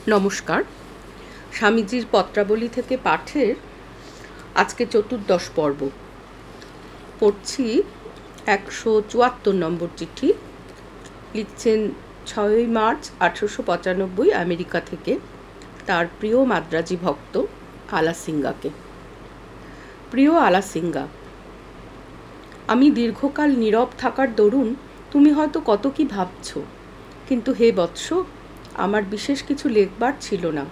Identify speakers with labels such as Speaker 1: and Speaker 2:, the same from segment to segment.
Speaker 1: নমস্কার। স্বামীজির পত্রাবলী থেকে পাঠের আজকে চতুর্দশ পর্ব। পড়ছি 174 নম্বর চিঠি। লিখছেন 6 মার্চ 1895 আমেরিকা থেকে তার প্রিয় মাদ্রাজি ভক্ত আলাসিঙ্গাকে। প্রিয় আলাসিঙ্গা, আমি দীর্ঘকাল নীরব থাকার দরুন তুমি হয়তো কত কি ভাবছ, কিন্তু হে বৎস, আমার বিশেষ কিছু লেখবার ছিল না।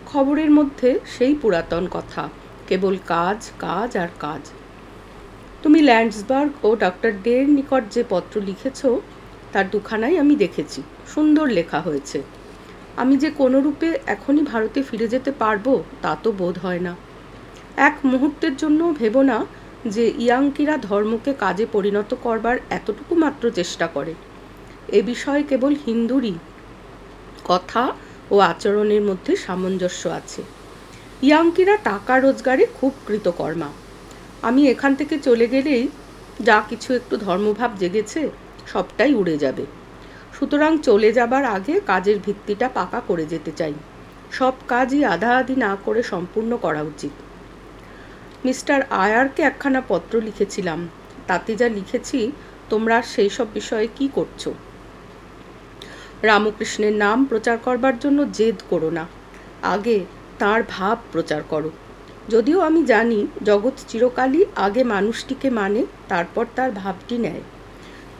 Speaker 1: খবরের মধ্যে সেই পুরাতন কথা, কেবল কাজ কাজ আর কাজ। তুমি ল্যান্ডসবার্গ ও ডক্টর ডের নিকট যে পত্র লিখেছ তার দুখানাই আমি দেখেছি। সুন্দর লেখা হয়েছে। আমি যে কোনো রূপে এখনই ভারতে ফিরে যেতে পারবো তা তো বোধ হয় না। এক মুহূর্তের জন্য ভেবো না যে ইয়াঙ্কিরা ধর্মকে কাজে পরিণত করবার এতটুকু মাত্র চেষ্টা করে। এ বিষয়ে কেবল হিন্দুরই কথা ও আচরণের মধ্যে সামঞ্জস্য আছে। ইয়াঙ্কিরা টাকা রোজগারে খুব কৃতকর্মা। আমি এখান থেকে চলে গেলেই যা কিছু একটু ধর্মভাব জেগেছে সবটাই উড়ে যাবে। সুতরাং চলে যাবার আগে কাজের ভিত্তিটা পাকা করে যেতে চাই। সব কাজই আধা আধি না করে সম্পূর্ণ করা উচিত। মিস্টার আয়ারকে একখানা পত্র লিখেছিলাম। তাতে যা লিখেছি তোমরা সেই সব বিষয়ে কি করছো? রামকৃষ্ণের নাম প্রচার করবার জন্য জেদ করো না, আগে তার ভাব প্রচার করো। যদিও আমি জানি জগৎ চিরকালই আগে মানুষটিকে মানে, তারপর তার ভাবটি নেয়।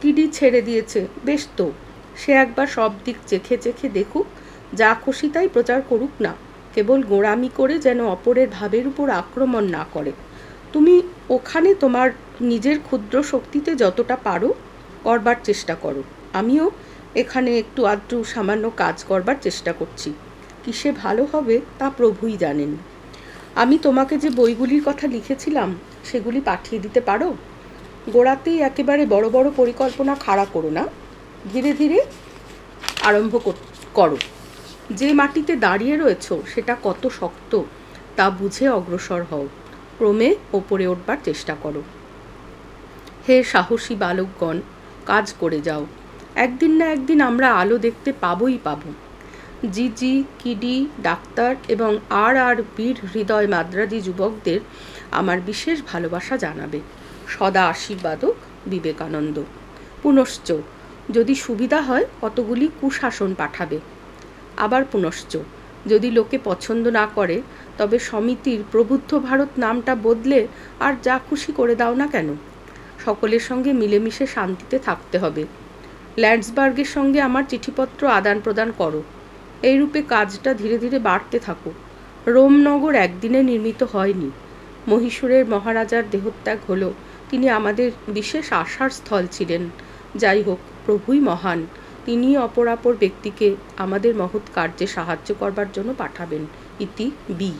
Speaker 1: টিডি ছেড়ে দিয়েছে, বেশ তো, সে একবার সব দিক চেখে চেখে দেখুক, যা খুশি তাই প্রচার করুক না, কেবল গোঁড়ামি করে যেন অপরের ভাবের উপর আক্রমণ না করে। তুমি ওখানে তোমার নিজের ক্ষুদ্র শক্তিতে যতটা পারো করবার চেষ্টা করো। আমিও এখানে একটু আধটু সামান্য কাজ করবার চেষ্টা করছি। কিসে ভালো হবে তা প্রভুই জানেন। আমি তোমাকে যে বইগুলির কথা লিখেছিলাম সেগুলি পাঠিয়ে দিতে পারো? গোড়াতেই একেবারে বড় বড় পরিকল্পনা খাড়া করো না, ধীরে ধীরে আরম্ভ করো। যে মাটিতে দাঁড়িয়ে রয়েছ সেটা কত শক্ত তা বুঝে অগ্রসর হও। ক্রমে ওপরে উঠবার চেষ্টা করো। হে সাহসী বালকগণ, কাজ করে যাও। একদিন না একদিন আমরা আলো দেখতে পাবোই পাবো। জিজি, কিডি, ডাক্তার এবং আর বীর হৃদয় মাদ্রাজি যুবকদের আমার বিশেষ ভালোবাসা জানাবে। সদা আশীর্বাদক, বিবেকানন্দ। পুনশ্চ, যদি সুবিধা হয় কতগুলি কুশাসন পাঠাবে। আবার পুনশ্চ, যদি লোকে পছন্দ না করে তবে সমিতির প্রবুদ্ধ ভারত নামটা বদলে আর যা খুশি করে দাও না কেন। সকলের সঙ্গে মিলেমিশে শান্তিতে থাকতে হবে। ল্যান্ডসবার্গের সঙ্গে আমার চিঠিপত্র আদান প্রদান করো। এইরূপে কাজটা ধীরে ধীরে বাড়তে থাকুক। রোমনগর একদিনে নির্মিত হয়নি। মহীশূরের মহারাজার দেহত্যাগ হলো, তিনি আমাদের বিশেষ আশার স্থল ছিলেন। যাই হোক, প্রভুই মহান, তিনি অপরাপর ব্যক্তিকে আমাদের মহৎ কার্যে সাহায্য করবার জন্য পাঠাবেন। ইতি বি।